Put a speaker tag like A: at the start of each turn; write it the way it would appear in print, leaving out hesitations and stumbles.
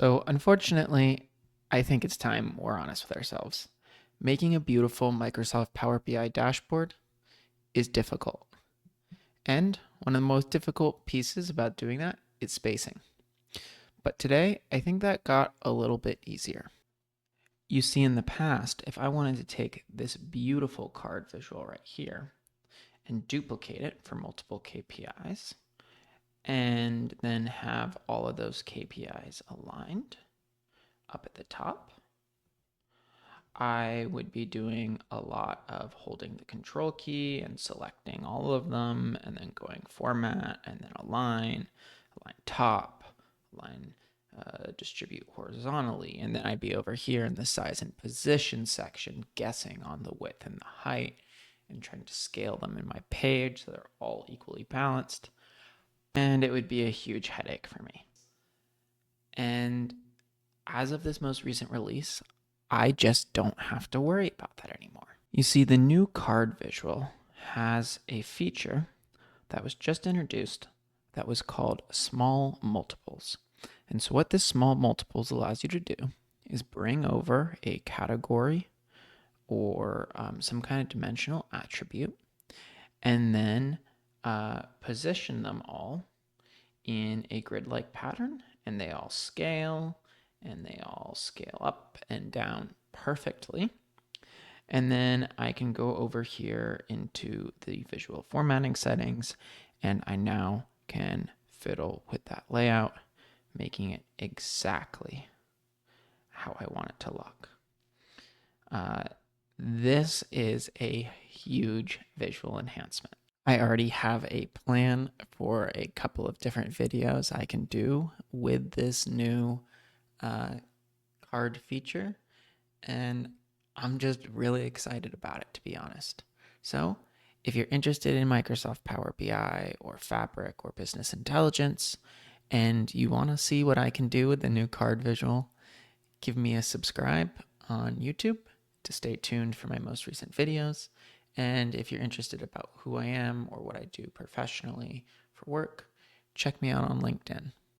A: So, unfortunately, I think it's time we're honest with ourselves. Making a beautiful Microsoft Power BI dashboard is difficult. And one of the most difficult pieces about doing that is spacing. But today, I think that got a little bit easier. You see, in the past, if I wanted to take this beautiful card visual right here and duplicate it for multiple KPIs, and then have all of those KPIs aligned up at the top, I would be doing a lot of holding the control key and selecting all of them and then going format and then align top, align distribute horizontally. And then I'd be over here in the size and position section guessing on the width and the height and trying to scale them in my page so they're all equally balanced. And it would be a huge headache for me. And as of this most recent release, I just don't have to worry about that anymore. You see, the new card visual has a feature that was just introduced that was called small multiples. And so, what this small multiples allows you to do is bring over a category or some kind of dimensional attribute and then position them all in a grid like pattern, and they all scale up and down perfectly. And then I can go over here into the visual formatting settings, and I now can fiddle with that layout, making it exactly how I want it to look. This is a huge visual enhancement. I already have a plan for a couple of different videos I can do with this new card feature, and I'm just really excited about it, to be honest. So, if you're interested in Microsoft Power BI or Fabric or Business Intelligence, and you want to see what I can do with the new card visual, give me a subscribe on YouTube to stay tuned for my most recent videos. And if you're interested about who I am or what I do professionally for work, check me out on LinkedIn.